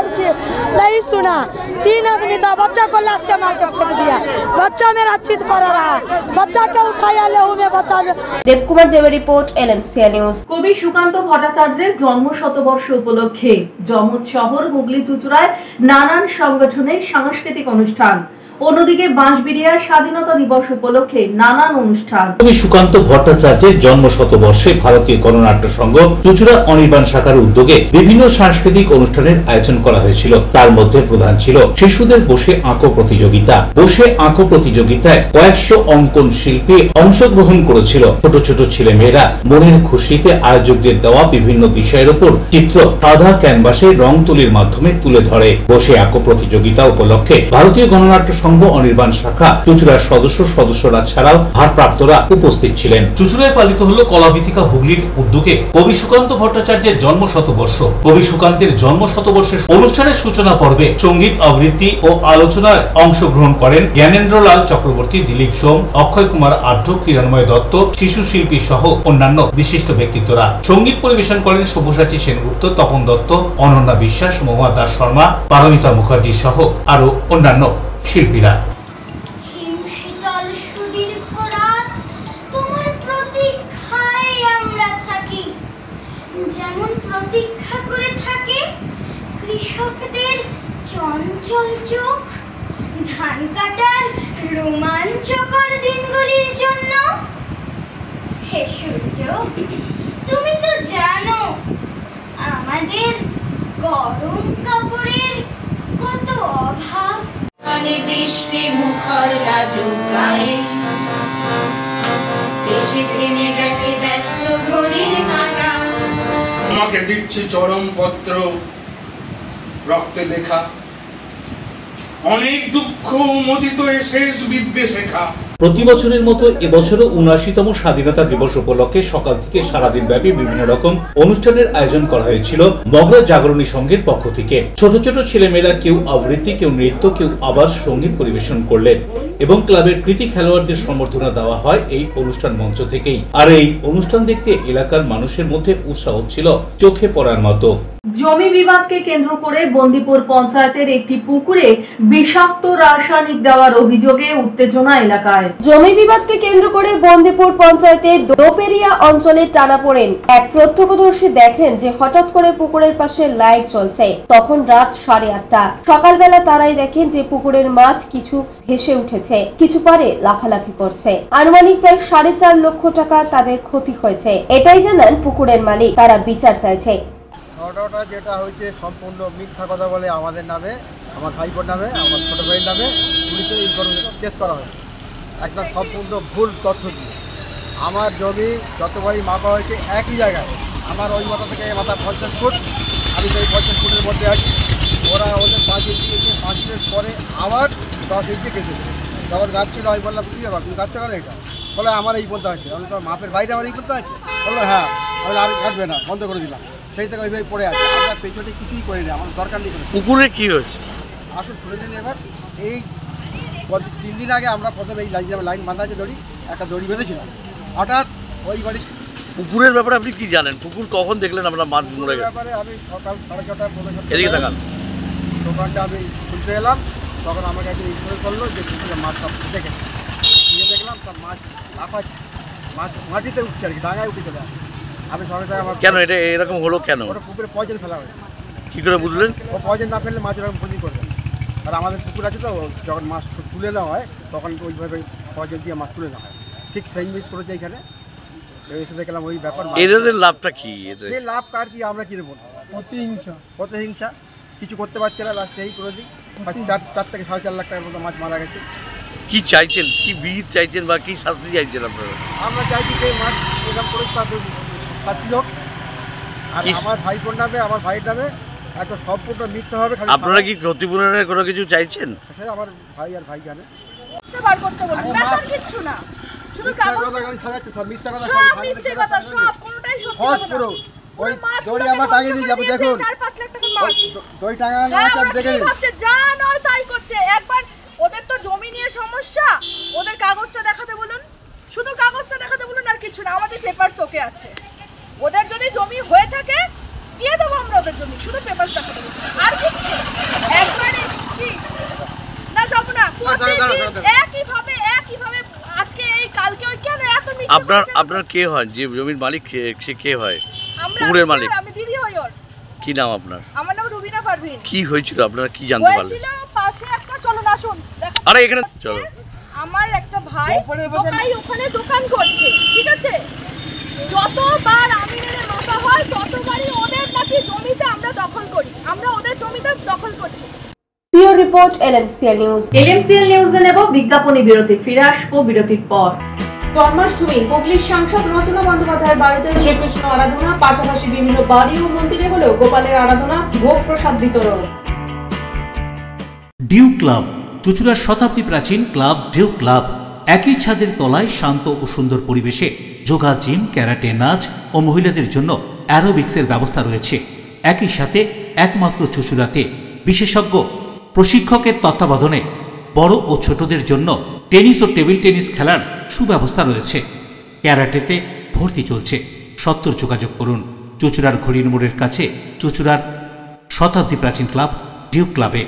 रुकिए, नहीं सुना। 3 आदमी था, बच्चा को लात से मार के फेंक दिया। बच्चा मेरा चित पड़ा रहा, बच्चा को उठाया ले में बच्चा। দেবকুমার দেবের রিপোর্ট, LMCL নিউজ। কবি সুকান্ত ভট্টাচার্যের জন্ম শতবর্ষ উপলক্ষে যমুনা শহর হুগলি চুচুড়ায় নানান সংগঠনের সাংস্কৃতিক অনুষ্ঠান। অন্যদিকে বাঁশবেড়িয়ার স্বাধীনতা দিবস উপলক্ষে নানান অনুষ্ঠান। কবি সুকান্ত ভট্টাচার্যের জন্ম শতবর্ষে ভারতীয় গণনাট্য সংঘ চুচুড়া অনির্বাণ শাখার উদ্যোগে বিভিন্ন সাংস্কৃতিক অনুষ্ঠানের আয়োজন করা হয়েছিল। তার মধ্যে প্রধান ছিল শিশুদের বসে আঁকো প্রতিযোগিতা। বসে আঁকো প্রতিযোগিতায় কয়েকশো অঙ্কন শিল্পী অংশগ্রহণ করেছিল। ছোট ছোট ছেলে মেয়েরা মনের খুশিতে আয়োজকদের দেওয়া বিভিন্ন বিষয়ের উপর চিত্র সাদা ক্যানভাসে রং তুলির মাধ্যমে তুলে ধরে। বসে আঁকো প্রতিযোগিতা উপলক্ষে ভারতীয় গণনাট্য সংঘ অনির্বাণ শাখা চুচুড়ার সদস্যরা ছাড়াও ভারপ্রাপ্তরা উপস্থিত ছিলেন। চুচুড়ায় পালিত হলো কলাভিথিকা হুগলির উদ্যোগে কবি সুকান্ত ভট্টাচার্যের জন্ম শতবর্ষ। কবি সুকান্তের জন্ম শতবর্ষের অনুষ্ঠানের সূচনা পর্বে সঙ্গীত আবৃত্তি ও আলোচনায় অংশগ্রহণ করেন জ্ঞানেন্দ্রলাল চক্রবর্তী, দিলীপ সোম, অক্ষয় কুমার আঢ্য, কিরণময় দত্ত, শিশু শিল্পী সহ অন্যান্য বিশিষ্ট ব্যক্তিত্বরা। সঙ্গীত পরিবেশন করেন সব্যসাচী সেনগুপ্ত, তপন দত্ত, অনন্যা বিশ্বাস, মহুয়া দাস শর্মা, পারমিতা মুখার্জি সহ আরো অন্যান্য শিল্পীরা। যেমন প্রতীক্ষা করে থাকে কৃষকদের চঞ্চল চোখ ধান কাটার রোমাঞ্চকর দিনগুলির জন্য। হে সূর্য, তুমি তো জানো আমাদের গরম কাপড়ের কত অভাব। বৃষ্টি মুখর লাজুক গায়ে দেশে থেমে গেছে ব্যস্ত ঘড়ির কাঁটা। তোমাকে দিচ্ছি চরম পত্র রক্তে লেখা, অনেক দুঃখ মথিত শেষ বিদ্যে শেখা। প্রতি বছরের মতো এবছরও ৭৯তম স্বাধীনতা দিবস উপলক্ষে সকাল থেকে সারাদিন ব্যাপী বিভিন্ন রকম অনুষ্ঠানের আয়োজন করা হয়েছিল মগরা জাগরণী সংঘের পক্ষ থেকে। ছোট ছোট ছেলেমেয়েরা কেউ আবৃত্তি, কেউ নৃত্য, কেউ আবার সঙ্গীত পরিবেশন করলেন এবং ক্লাবের কৃতি খেলোয়াড়দের সম্বর্ধনা দেওয়া হয় এই অনুষ্ঠান মঞ্চ থেকেই। আর এই অনুষ্ঠান দেখতে এলাকার মানুষের মধ্যে উৎসাহ ছিল চোখে পড়ার মতো। জমি বিবাদকে কেন্দ্র করে বন্দিপুর পঞ্চায়েতের একটি পুকুরে বিষাক্ত রাসায়নিক দেওয়ার অভিযোগে উত্তেজনা এলাকায়। জমি বিবাদকে কেন্দ্র করে বন্দিপুর পঞ্চায়েতের দোপেরিয়া অঞ্চলে টানাপোড়েন। এক প্রত্যক্ষদর্শী দেখেন যে হঠাৎ করে পুকুরের পাশে লাইট জ্বলছে। তখন রাত 8:30। সকালবেলা তারাই দেখেন যে পুকুরের মাছ কিছু ভেসে উঠেছে, কিছু পারে লাফালাফি করছে। আনুমানিক প্রায় 4.5 লক্ষ টাকা তাদের ক্ষতি হয়েছে। এটাই জানান পুকুরের মালিক। তারা বিচার চাইছে। ঘটনাটা যেটা হয়েছে সম্পূর্ণ মিথ্যা কথা বলে আমাদের নামে, আমার ভাইপোর নামে, আমার ছোটো ভাইয়ের নামে পুলিশে কেস করা হয়। একটা সম্পূর্ণ ভুল তথ্য দিয়ে আমার জমি যতবারই মাপা হয়েছে একই জায়গায়। আমার ওই মাথা থেকে মাথা 50 ফুট, আমি সেই 50 ফুটের মধ্যে আছি। ওরা ওদের 5 ইঞ্চি গেছে, 5 মিনিট পরে আবার 10 ইঞ্চি গেছে। যখন গাছ ছিল আমি বললাম কী ব্যাপার, তুমি গাছ কেন এটা? বলে আমার এই পর্যন্ত আছে। আমি তোমার মাপের বাইরে আমার এই পর্যন্ত আছে? বললো হ্যাঁ। আমি আর কাটবে না, বন্ধ করে দিলাম। সেই থেকে ওইভাবে পড়ে আছে। আমরা পেছনে কিছুই করে নেই, আমার দরকার নেই। পুকুরে কি হয়েছে আসুন শুনে নিন। এবার এই 3 দিন আগে আমরা প্রথমে এই লাইন বাঁধা আছে দড়ি, একটা দড়ি বেঁধেছিলাম। হঠাৎ ওই বাড়ি পুকুরের ব্যাপারে আপনি কি জানেন? পুকুর কখন দেখলেন আমরা মাছ মরে গেছে? ব্যাপারে আমি সকাল 6:30 এদিকে তাকান। দোকানটা আমি খুলতে এলাম, তখন আমাকে একজন ইনফোর্স করলো যে পুকুরে মাছ সব দেখে গিয়ে দেখলাম তার মাছ লাফাচ্ছে, মাছ মাটিতে উঠছে আর কি, ডাঙায় উঠে চলে আসে। আমি সঙ্গে সঙ্গে আমার কেন এটা এরকম হলো কেন? ওটা পুকুরে পয়জন ফেলা হয়েছে। কি করে বুঝলেন? ও পয়জন না ফেললে মাছ এরকম ক্ষতি করবে। আর আমাদের পুকুর আছে তো, যখন মাছ তুলে নেওয়া হয় তখন ওইভাবে পয়জন দিয়ে মাছ তুলে নেওয়া হয়। ঠিক সেই মিস করেছে এখানে। এসে দেখলাম ওই ব্যাপার। এদের লাভটা কি? এই লাভ কার কি আমরা কি বলবো? প্রতিহিংসা কিছু করতে পারছে না। লাস্টে এই করে দিই 4 থেকে 4.5 লাখ টাকার মতো মাছ মারা গেছে। কি চাইছেন, কি বিহিত চাইছেন বা কি শাস্তি চাইছেন আপনারা? আমরা চাইছি যে মাছ এরকম করে শাস্তি হোক। আর আমার ভাইপোর নামে, আমার ভাইয়ের নামে একটা সম্পূর্ণ মিথ্যা হবে। আপনারা কি ক্ষতিপূরণের কোনো কিছু চাইছেন? আমার ভাই আর ভাই জানে। কিচ্ছু না, শুধু ওই দড়ি আমার টাঙিয়ে দিয়ে যাবো। দেখুন দড়ি টাঙানো আছে, আমি দেখে যা নয় তাই করছে। একবার ওদের তো জমি নিয়ে সমস্যা, ওদের কাগজটা দেখাতে বলুন, শুধু কাগজটা দেখাতে বলুন, আর কিছু না। আমাদের পেপার ওকে আছে। ওদের যদি জমি হয়ে থাকে দিয়ে দেবো আমরা ওদের জমি, শুধু পেপার দেখাতে বলুন, আর কিছু একবারে কি না যাবো না। একইভাবে আজকে এই কালকে ওই কেন এত মিথ্যা? আপনার কে হয় যে জমির মালিক? সে কে হয়? পুকুরের মালিক? আমি দিদি হই ওর। কি নাম আপনার? আমার নাম রুবিনা পারভিন। কি হয়েছিল, আপনারা কি জানতে পারলেন? হয়েছিল পাশে একটা, চলো না শুন। আরে এখানে চলো। আমার একটা ভাই ওখানে দোকান করছে, ঠিক আছে? যতবার আমি মাথা হয় ততবারই ওদের নাকি জমিতে আমরা দখল করি, আমরা ওদের জমিতে দখল করছি। পিওর রিপোর্ট এলএমসিএল নিউজ। এলএমসিএল নিউজে নেব বিজ্ঞাপনী বিরতি। ফিরে আসবো বিরতির পর। জন্মাষ্টমী হুগলির সাংসদ রচনা বন্দ্যোপাধ্যায়ের বাড়িতে শ্রীকৃষ্ণ আরাধনা, পাশাপাশি বিভিন্ন বাড়ি ও মন্দিরে হলেও গোপালের আরাধনা, ভোগ প্রসাদ বিতরণ। ডিউ ক্লাব চুঁচুড়ার শতাব্দী প্রাচীন ক্লাব ডিউ ক্লাব। একই ছাদের তলায় শান্ত ও সুন্দর পরিবেশে যোগা, জিম, ক্যারাটে, নাচ ও মহিলাদের জন্য অ্যারোবিক্সের ব্যবস্থা রয়েছে। একই সাথে একমাত্র চুঁচুড়াতে বিশেষজ্ঞ প্রশিক্ষকের তত্ত্বাবধানে বড় ও ছোটদের জন্য টেনিস ও টেবিল টেনিস খেলার সুব্যবস্থা রয়েছে। ক্যারাটেতে ভর্তি চলছে। সত্তর যোগাযোগ করুন চুঁচুড়ার ঘড়ির মোড়ের কাছে চুঁচুড়ার শতাব্দী প্রাচীন ক্লাব ডিউ ক্লাবে।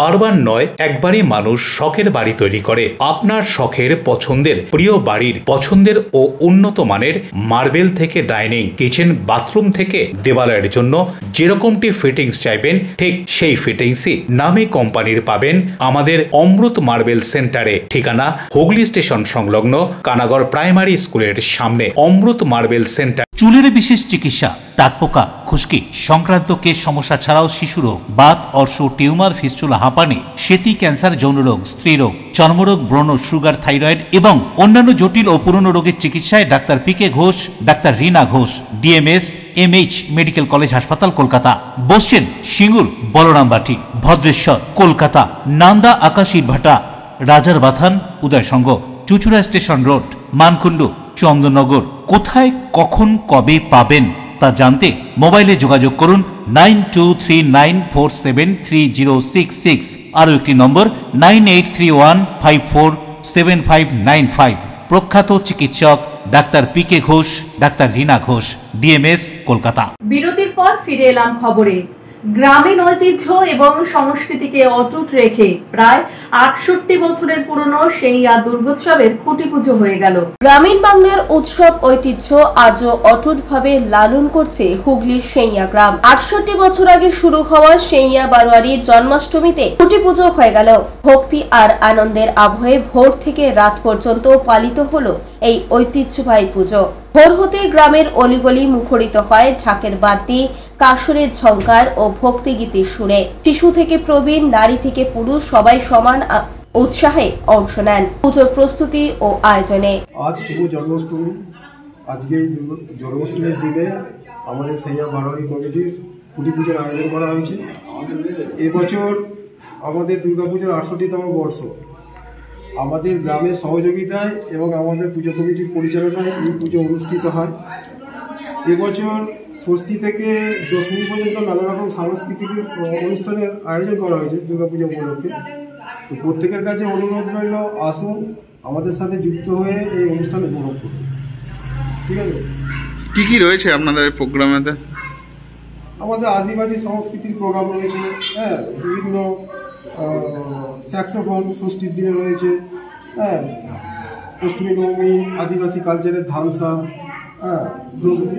বারবার নয়, একবারই মানুষ শখের বাড়ি তৈরি করে। আপনার শখের পছন্দের প্রিয় বাড়ির পছন্দের ও উন্নত মানের মার্বেল থেকে ডাইনিং, কিচেন, বাথরুম থেকে দেওয়ালের জন্য যেরকমটি ফিটিংস চাইবেন ঠিক সেই ফিটিংসই নামী কোম্পানির পাবেন আমাদের অমৃত মার্বেল সেন্টারে। ঠিকানা হুগলি স্টেশন সংলগ্ন কানাগড় প্রাইমারি স্কুলের সামনে অমৃত মার্বেল সেন্টার। চুলের বিশেষ চিকিৎসা, টাকপোকা, খুশকি সংক্রান্ত কেশ সমস্যা ছাড়াও শিশুরোগ, বাত, অর্শ, টিউমার, ফিস্টুলা, হাঁপানি, সেতি, ক্যান্সার, যৌনরোগ, স্ত্রীরোগ, চর্মরোগ, ব্রণ, সুগার, থাইরয়েড এবং অন্যান্য জটিল ও পুরনো রোগের চিকিৎসায় doctor PK Ghosh, doctor Rina Ghosh, DMS MH medical college হাসপাতাল, কলকাতা। বসছেন সিঙ্গুর, বলরামবাটি, ভদ্রেশ্বর, কলকাতা, নান্দা, আকাশীরভাটা, রাজার বাথান, উদয়সঙ্গ, চুঁচুড়া স্টেশন রোড, মানকুণ্ডু, চন্দননগর। কোথায়, কখন, কবে পাবেন তা জানতে মোবাইলে যোগাযোগ করুন 9239473066। আরও একটি নম্বর 9831547595। প্রখ্যাত চিকিৎসক doctor PK Ghosh, doctor Rina Ghosh, DMS, Kolkata. বিরতির পর ফিরে এলাম খবরে। গ্রামীণ ঐতিহ্য এবং সংস্কৃতিকে অটুট রেখে প্রায় 68 বছরের পুরনো সেইয়া দুর্গোৎসবের খুঁটি পুজো হয়ে গেল। গ্রামীণ বাংলার উৎসব ঐতিহ্য আজও অটুটভাবে লালন করছে হুগলির সেইয়া গ্রাম। 68 বছর আগে শুরু হওয়া সেইয়া বারোয়ারি জন্মাষ্টমীতে খুঁটি পুজো হয়ে গেল। ভক্তি আর আনন্দের আবহে ভোর থেকে রাত পর্যন্ত পালিত হলো এই ঐতিহ্যবাহী পুজো। ভোর হতে গ্রামের অলিগলি মুখরিত হয় ঢাকের বাদ্যি, কাসরের ঝংকার ও ভক্তিগীতির সুরে। শিশু থেকে প্রবীণ, নারী থেকে পুরুষ সবাই সমান উৎসাহে অংশ নেন পুজোর প্রস্তুতি ও আয়োজনে। আজ শুভ জন্মাষ্টমী। আজকে এই জন্মাষ্টমীর দিনে আমাদের সেইয়া বারোয়ারি কমিটির খুঁটি পুজোর আয়োজন করা হয়েছে। এবছর আমাদের দুর্গাপুজোর 68তম বর্ষ। আমাদের গ্রামের সহযোগিতায় এবং আমাদের পুজো কমিটির পরিচালনায় এই পুজো অনুষ্ঠিত হয়। এবছর ষষ্ঠী থেকে দশমী পর্যন্ত নানা রকম সাংস্কৃতিক অনুষ্ঠানের আয়োজন করা হয়েছে দুর্গাপুজো উপলক্ষে। তো প্রত্যেকের কাছে অনুরোধ রইল, আসুন আমাদের সাথে যুক্ত হয়ে এই অনুষ্ঠান উপভোগ করুন। ঠিক আছে? কি কি রয়েছে আপনাদের প্রোগ্রামেতে? আমাদের আদিবাসী সংস্কৃতির প্রোগ্রাম রয়েছে, হ্যাঁ, বিভিন্ন স্যাক্সোফোন ষষ্ঠীর দিনে রয়েছে, হ্যাঁ, অষ্টমী নবমী আদিবাসী কালচারের ধামসা, হ্যাঁ, দশমী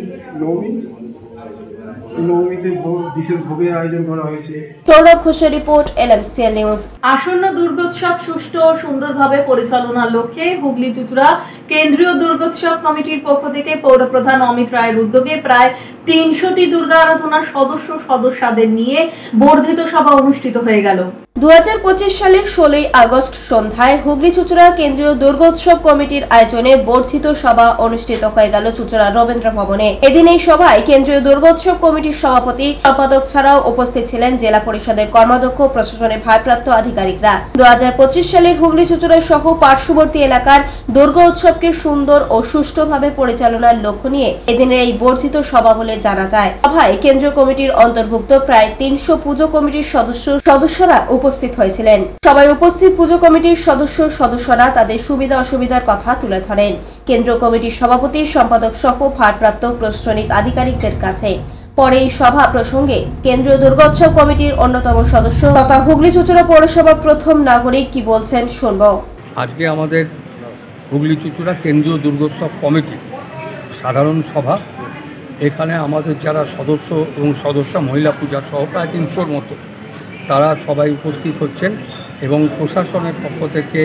নবমীতে বিশেষ ভোগের আয়োজন করা হয়েছে। সৌরভ ঘোষের রিপোর্ট, এলএমসিএল নিউজ। আসন্ন দুর্গোৎসব সুষ্ঠু ও সুন্দরভাবে পরিচালনার লক্ষ্যে হুগলি চুঁচুড়া কেন্দ্রীয় দুর্গোৎসব কমিটির পক্ষ থেকে পৌরপ্রধান অমিত রায়ের উদ্যোগে প্রায় 300টি দুর্গা আরাধনার সদস্যদের নিয়ে বর্ধিত সভা অনুষ্ঠিত হয়ে গেল। 2025 সালের 16 আগস্ট সন্ধ্যায় হুগলি চুঁচুড়া কেন্দ্রীয় দুর্গোৎসব কমিটির আয়োজনে বর্ধিত সভা অনুষ্ঠিত হয়ে গেল চুঁচুড়া রবীন্দ্র ভবনে। এদিন এই সভায় কেন্দ্রীয় দুর্গোৎসব কমিটির সভাপতি, সম্পাদক ছাড়াও উপস্থিত ছিলেন জেলা পরিষদের কর্মাধ্যক্ষ, প্রশাসনের ভারপ্রাপ্ত আধিকারিকরা। 2025 সালের হুগলি চুঁচুড়া সহ পার্শ্ববর্তী এলাকার দুর্গা উৎসবকে সুন্দর ও সুষ্ঠুভাবে পরিচালনার লক্ষ্য নিয়ে এদিনের এই বর্ধিত সভা বলে জানা যায়। সভায় কেন্দ্রীয় কমিটির অন্তর্ভুক্ত প্রায় 300 পুজো কমিটির সদস্যরা উপস্থিত হয়েছিলেন। সবাই উপস্থিত পুজো কমিটির সদস্যরা তাদের সুবিধা অসুবিধার কথা তুলে ধরেন কেন্দ্রীয় কমিটির সভাপতি, সম্পাদক সহ ভারপ্রাপ্ত প্রশাসনিক আধিকারিকদের কাছে। পরে এই সভা প্রসঙ্গে কেন্দ্রীয় দুর্গোৎসব কমিটির অন্যতম সদস্য তথা হুগলি চুঁচুড়া পৌরসভার প্রথম নাগরিক কি বলছেন শুনব। আজকে আমাদের হুগলি চুঁচুড়া কেন্দ্রীয় দুর্গোৎসব কমিটি সাধারণ সভা। এখানে আমাদের যারা সদস্য এবং সদস্য মহিলা পূজার সহ প্রায় 300-র মতো তারা সবাই উপস্থিত হচ্ছেন এবং প্রশাসনের পক্ষ থেকে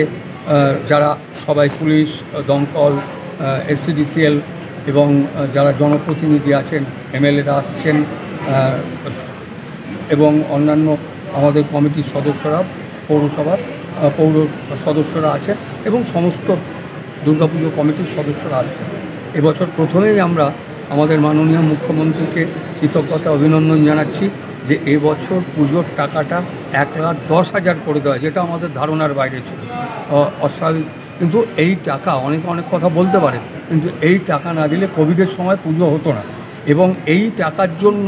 যারা সবাই পুলিশ, দমকল, এসসিডিসিএল এবং যারা জনপ্রতিনিধি আছেন, এমএলএরা আসছেন এবং অন্যান্য আমাদের কমিটির সদস্যরা, পৌরসভার পৌর সদস্যরা আছেন এবং সমস্ত দুর্গাপুজো কমিটির সদস্যরা আছেন। এবছর প্রথমেই আমরা আমাদের মাননীয় মুখ্যমন্ত্রীকে কৃতজ্ঞতা অভিনন্দন জানাচ্ছি যে এবছর পুজোর টাকাটা 1,10,000 করে দেওয়া, যেটা আমাদের ধারণার বাইরে ছিল, অস্বাভাবিক। কিন্তু এই টাকা অনেক কথা বলতে পারে, কিন্তু এই টাকা না দিলে কোভিডের সময় পুজো হতো না, এবং এই টাকার জন্য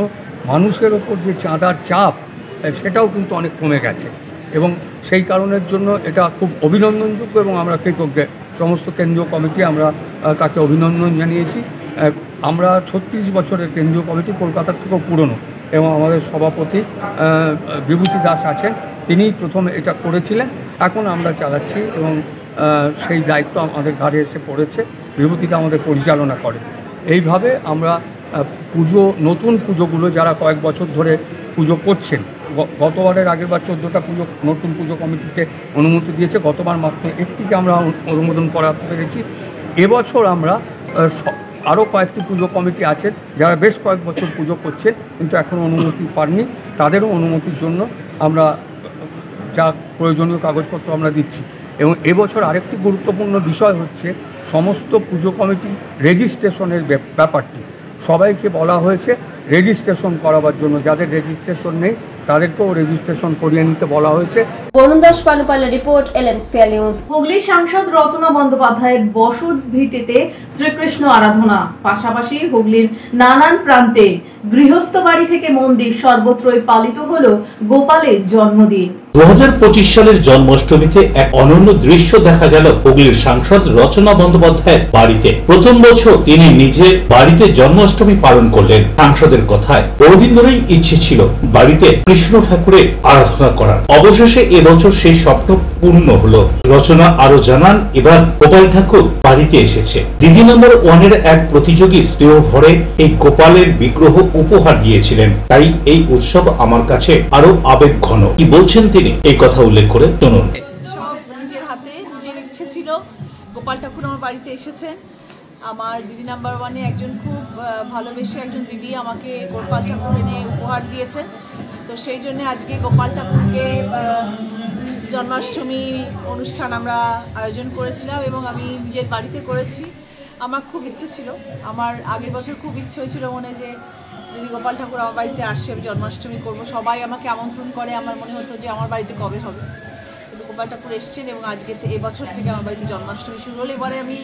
মানুষের ওপর যে চাঁদার চাপ সেটাও কিন্তু অনেক কমে গেছে, এবং সেই কারণের জন্য এটা খুব অভিনন্দনযোগ্য, এবং আমরা কৃতজ্ঞ সমস্ত কেন্দ্রীয় কমিটি, আমরা তাকে অভিনন্দন জানিয়েছি। আমরা 36 বছরের কেন্দ্রীয় কমিটি, কলকাতার থেকেও পুরনো, এবং আমাদের সভাপতি বিভূতি দাস আছেন, তিনিই প্রথমে এটা করেছিলেন, এখন আমরা চালাচ্ছি, এবং সেই দায়িত্ব আমাদের ঘাড়ে এসে পড়েছে, বিভূতিটা আমাদের পরিচালনা করে। এইভাবে আমরা পুজো, নতুন পুজোগুলো যারা কয়েক বছর ধরে পুজো করছেন, গতবারের আগেরবার 14টা পুজো নতুন পুজো কমিটিকে অনুমতি দিয়েছে, গতবার মাত্র একটিকে আমরা অনুমোদন করাতে পেরেছি। এবছর আমরা আরও কয়েকটি পুজো কমিটি আছে যারা বেশ কয়েক বছর পুজো করছেন কিন্তু এখনও অনুমতি পাননি, তাদেরও অনুমতির জন্য আমরা যা প্রয়োজনীয় কাগজপত্র আমরা দিচ্ছি। এবং এবছর আরেকটি গুরুত্বপূর্ণ বিষয় হচ্ছে সমস্ত পুজো কমিটি রেজিস্ট্রেশনের ব্যাপারটি, সবাইকে বলা হয়েছে রেজিস্ট্রেশন করাবার জন্য, যাদের রেজিস্ট্রেশন নেই তাদেরকেও রেজিস্ট্রেশন করিয়ে নিতে বলা হয়েছে। বরুণ দাস পানুপালের রিপোর্ট, LMCL নিউজ। হুগলি সাংসদ রচনা বন্দ্যোপাধ্যায়ের বসত ভিটেতে শ্রীকৃষ্ণ আরাধনা, পাশাপাশি হুগলির নানান প্রান্তে গৃহস্থ বাড়ি থেকে মন্দির সর্বত্রই পালিত হলো গোপালের জন্মদিন। 2025 সালের জন্মাষ্টমীতে এক অনন্য দৃশ্য দেখা গেল হুগলির সাংসদ রচনা বন্দ্যোপাধ্যায়ের বাড়িতে। প্রথম বছর তিনি নিজের বাড়িতে জন্মাষ্টমী পালন করলেন। সাংসদের কথায় বহুদিন ধরেই ইচ্ছে ছিল বাড়িতে কৃষ্ণ ঠাকুরের আরাধনা করার, অবশেষে এবছর সেই স্বপ্ন পূর্ণ হলো। রচনা আরো জানান, এবার গোপাল ঠাকুর বাড়িতে এসেছে। দিদি নম্বর 1 এর এক প্রতিযোগী স্নেহ ভরে এই গোপালের বিগ্রহ উপহার দিয়েছিলেন, তাই এই উৎসব আমার কাছে আরো আবেগ ঘন। কি বলছেন তিনি, এই কথা উল্লেখ করে শুনুন। সব নিজের হাতে, নিজের ইচ্ছে ছিল। গোপাল ঠাকুর আমার বাড়িতে এসেছেন। আমার দিদি নাম্বার 1 এ একজন খুব ভালোবেসে একজন দিদি আমাকে গোপাল ঠাকুর এনে উপহার দিয়েছেন। তো সেই জন্য আজকে গোপাল ঠাকুরকে জন্মাষ্টমী অনুষ্ঠান আমরা আয়োজন করেছিলাম, এবং আমি নিজের বাড়িতে করেছি। আমার খুব ইচ্ছে ছিল, আমার আগের বছর খুব ইচ্ছে হয়েছিল মনে যে যদি গোপাল ঠাকুর আমার বাড়িতে আসে আমি জন্মাষ্টমী করবো, সবাই আমাকে আমন্ত্রণ করে, আমার মনে হতো যে আমার বাড়িতে কবে হবে, কিন্তু গোপাল ঠাকুর এসছেন এবং আজকে এবছর থেকে আমার বাড়িতে জন্মাষ্টমী শুরু হলো। এবারে আমি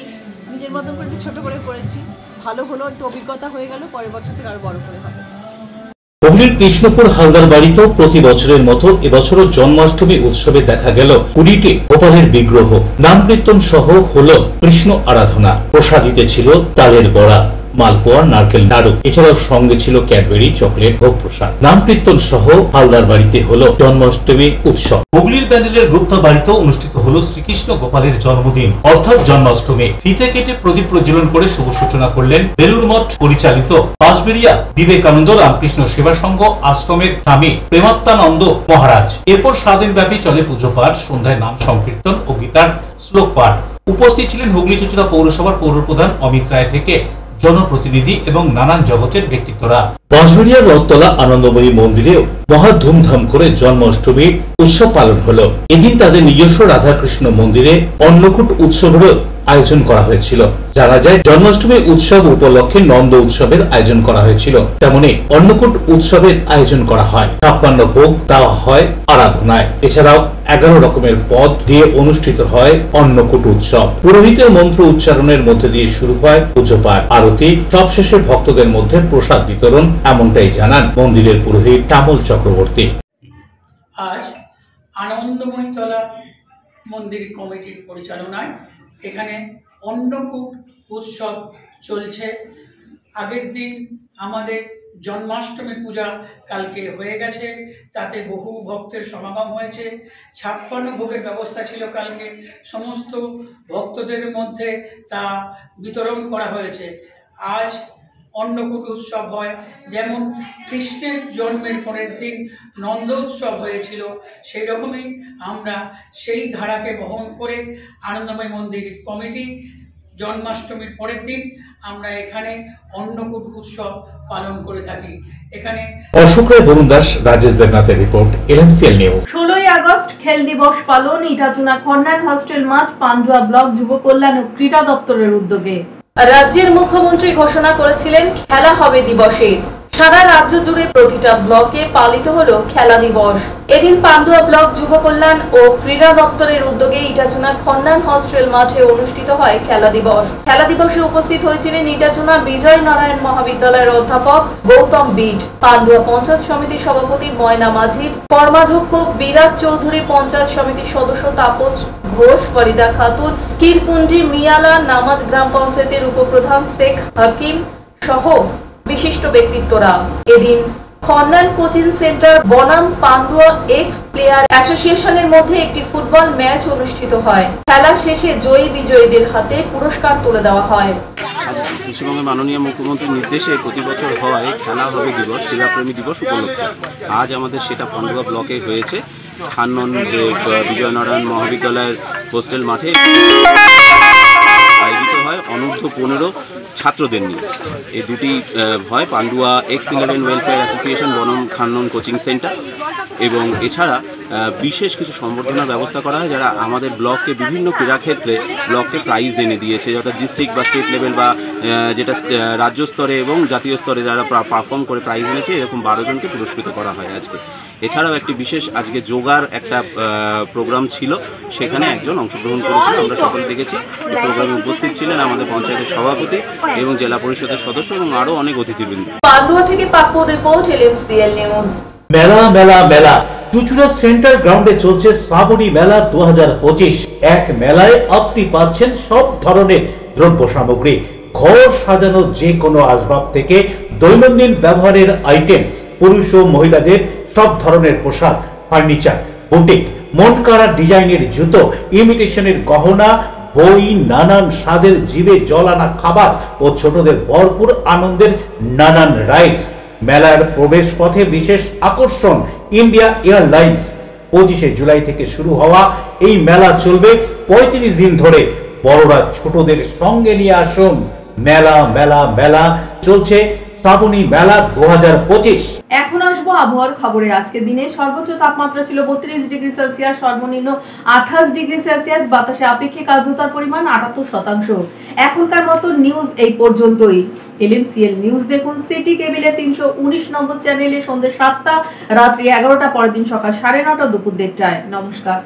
নিজের মতন করে একটু ছোটো করে করেছি, ভালো হলো, একটু অভিজ্ঞতা হয়ে গেল, পরের বছর থেকে আরও বড় করে হবে। হুগলির কৃষ্ণপুর হালদার বাড়িতেও প্রতি বছরের মতো এবছরও জন্মাষ্টমী উৎসবে দেখা গেল 20টি গোপালের বিগ্রহ। নাম কীর্তন সহ হলো কৃষ্ণ আরাধনা। প্রসাদিতে ছিল তালের বড়া, মালপোয়া, নারকেল নাড়ু, এছাড়াও সঙ্গে ছিল ক্যাডবেরি, চকলেট, ভোগ প্রসাদ। নাম কীর্তন সহ হালদার বাড়িতে হলো জন্মাষ্টমী উৎসব। হুগলির ব্যান্ডেলের গুপ্তা বাড়িতেও অনুষ্ঠিত হলো শ্রীকৃষ্ণ গোপালের জন্মদিন অর্থাৎ জন্মাষ্টমী। ফিতে কেটে প্রদীপ প্রজ্বলন করে শুভ সূচনা করলেন বেলুর মঠ পরিচালিত বাঁশবেড়িয়া বিবেকানন্দ রামকৃষ্ণ সেবা সংঘ আশ্রমের স্বামী প্রেমাত্মানন্দ মহারাজ। এরপর 7 দিন ব্যাপী চলে পুজো পাঠ, সন্ধ্যায় নাম সংকীর্তন ও গীতার শ্লোক পাঠ। উপস্থিত ছিলেন হুগলি চুঁচুড়া পৌরসভার পৌরপ্রধান অমিত রায় থেকে জনপ্রতিনিধি এবং নানান জগতের ব্যক্তিত্বরা। বাঁশবেড়িয়ার রথতলা আনন্দময়ী মন্দিরেও মহা ধুমধাম করে জন্মাষ্টমীর উৎসব পালন হলো। এদিন তাদের নিজস্ব রাধাকৃষ্ণ মন্দিরে অন্নকূট উৎসবেরও আয়োজন করা হয়েছিল। জানা যায় জন্মাষ্টমী উৎসব উপলক্ষে নন্দ উৎসবের আয়োজন করা হয়েছিল, তেমনি অন্নকূট উৎসবের আয়োজন করা হয়। 56 ভোগ দেওয়া হয় আরাধনায়। এছাড়াও 11 রকমের পদ দিয়ে অনুষ্ঠিত হয় অন্নকূট উৎসব। পুরোহিতের মন্ত্র উচ্চারণের মধ্যে দিয়ে শুরু হয় পুজো পাঠ, আরতি, সবশেষে ভক্তদের মধ্যে প্রসাদ বিতরণ, এমনটাই জানান মন্দিরের পুরোহিত শ্যামল চক্রবর্তী। আজ আনন্দময়ীতলা মন্দির কমিটির পরিচালনায় এখানে অন্নকূট উৎসব চলছে। আগের দিন আমাদের জন্মাষ্টমী পূজা কালকে হয়ে গেছে, তাতে বহু ভক্তের সমাগম হয়েছে। 56 ভোগের ব্যবস্থা ছিল কালকে, সমস্ত ভক্তদের মধ্যে তা বিতরণ করা হয়েছে। আজ অন্নকূট উৎসব হয়, যেমন কৃষ্ণের জন্মের পরের দিন নন্দ উৎসব হয়েছিল, সেই রকমই আমরা সেই ধারাকে বহন করে আনন্দময় মন্দির কমিটি জন্মাষ্টমীর পরের দিন আমরা এখানে অন্নকূট উৎসব পালন করে থাকি। এখানে অশোক রায়, বরুণ দাস, রাজেশ দেবনাথের রিপোর্ট, LMCL নিউজ। 16ই আগস্ট খেল দিবস পালন ইটাচুনা কন্যান হস্টেল মাঠ, পান্ডুয়া ব্লক যুব কল্যাণ ও ক্রীড়া দপ্তরের উদ্যোগে। রাজ্যের মুখ্যমন্ত্রী ঘোষণা করেছিলেন খেলা হবে দিবসে। সারা রাজ্য জুড়ে প্রতিটা ব্লকে পালিত হলো খেলা দিবস। এদিন পান্ডুয়া ব্লক যুব কল্যাণ ও ক্রীড়া দপ্তরের উদ্যোগে ইটাচুনা খন্নান হস্টেল মাঠে অনুষ্ঠিত হয় খেলা দিবস। খেলা দিবসে উপস্থিত হয়েছিলেন ইটাচুনা বিজয় নারায়ণ মহাবিদ্যালয়ের অধ্যাপক গৌতম বিড, পান্ডুয়া পঞ্চায়েত সমিতির সভাপতি ময়না মাঝি, কর্মাধ্যক্ষ বিরাট চৌধুরী, পঞ্চায়েত সমিতির সদস্য তাপস ঘোষ, ফরিদা খাতুন, কিরকুন্ডি মিয়ালা, নামাজ গ্রাম পঞ্চায়েতের উপপ্রধান শেখ হাকিম সহ বিশিষ্ট ব্যক্তিত্বরা। এদিন খন্নান কোচিং সেন্টার বনাম পান্ডুয়া এক্স প্লেয়ার অ্যাসোসিয়েশনের মধ্যে একটি ফুটবল ম্যাচ অনুষ্ঠিত হয়। খেলা শেষে জয়ী বিজয়ীদের হাতে পুরস্কার তুলে দেওয়া হয়। পশ্চিমবঙ্গের মাননীয় মুখ্যমন্ত্রীর নির্দেশে প্রতি বছর হয় খেলা হবে দিবস, ক্রীড়াপ্রেমী দিবস উপলক্ষে আজ আমাদের সেটা পান্ডুয়া ব্লকে হয়েছে। খান্নন যে বিজয় নারায়ণ মহাবিদ্যালয়ের হোস্টেল মাঠে আয়োজিত হয় অনূর্ধ্ব 15 ছাত্রদের নিয়ে। এই দুটি হয় পান্ডুয়া X11 ওয়েলফেয়ার অ্যাসোসিয়েশন বনাম খান্নন কোচিং সেন্টার, এবং এছাড়া বিশেষ কিছু সম্বর্ধনার ব্যবস্থা করা হয় যারা আমাদের ব্লককে বিভিন্ন ক্রীড়াক্ষেত্রে ব্লককে প্রাইজ এনে দিয়েছে, অর্থাৎ ডিস্ট্রিক্ট বা স্টেট লেভেল বা যেটা রাজ্য স্তরে এবং জাতীয় স্তরে যারা পারফর্ম করে প্রাইজ এনেছে, এরকম 12 জনকে পুরস্কৃত করা হয় আজকে। এছাড়াও একটি বিশেষ আজকে যোগার একটা প্রোগ্রাম ছিল, সেখানে একজন অংশগ্রহণ করেছিল, আমরা সকলে দেখেছি। এই প্রোগ্রামে উপস্থিত ছিলেন আমাদের পঞ্চায়েতের সভাপতি এবং জেলা পরিষদের সদস্য এবং আরও অনেক অতিথিবৃন্দ। পান্ডুয়া থেকে পাপ্পুর রিপোর্ট, LMCL নিউজ। মেলা মেলা মেলা চুচুড়া সেন্টার গ্রাউন্ডে চলছে শ্রাবণী মেলা 2025। এক মেলায় আপনি পাচ্ছেন সব ধরনের দ্রব্য সামগ্রী, ঘর সাজানো যে কোনো আসবাব থেকে দৈনন্দিন ব্যবহারের আইটেম, পুরুষ ও মহিলাদের সব ধরনের পোশাক, ফার্নিচার, বুটিক, মন কাড়া ডিজাইনের জুতো, ইমিটেশনের গহনা, বই, নানান স্বাদের জিভে জল আনা খাবার ও ছোটদের ভরপুর আনন্দের নানান রাইডস। মেলার প্রবেশ পথে বিশেষ আকর্ষণ ইন্ডিয়া এয়ারলাইন্স। 25শে জুলাই থেকে শুরু হওয়া এই মেলা চলবে 35 দিন ধরে। বড়রা ছোটদের সঙ্গে নিয়ে আসুন। মেলা মেলা মেলা চলছে শ্রাবণী মেলা 2025। এখন আসবো আবহাওয়ার খবরে। আজকের দিনে সর্বোচ্চ তাপমাত্রা ছিল 32 ডিগ্রি সেলসিয়াস, সর্বনিম্ন 28 ডিগ্রি সেলসিয়াস, বাতাসে আপেক্ষিক আর্দ্রতার পরিমাণ 78%। এখনকার মতো নিউজ এই পর্যন্তই। LMCL নিউজ দেখুন সিটি কেবিলে 319 নম্বর চ্যানেলে সন্ধ্যে 7টা, রাত্রি 11টা, পরের দিন সকাল 9:30, দুপুর 1:30টায়। নমস্কার।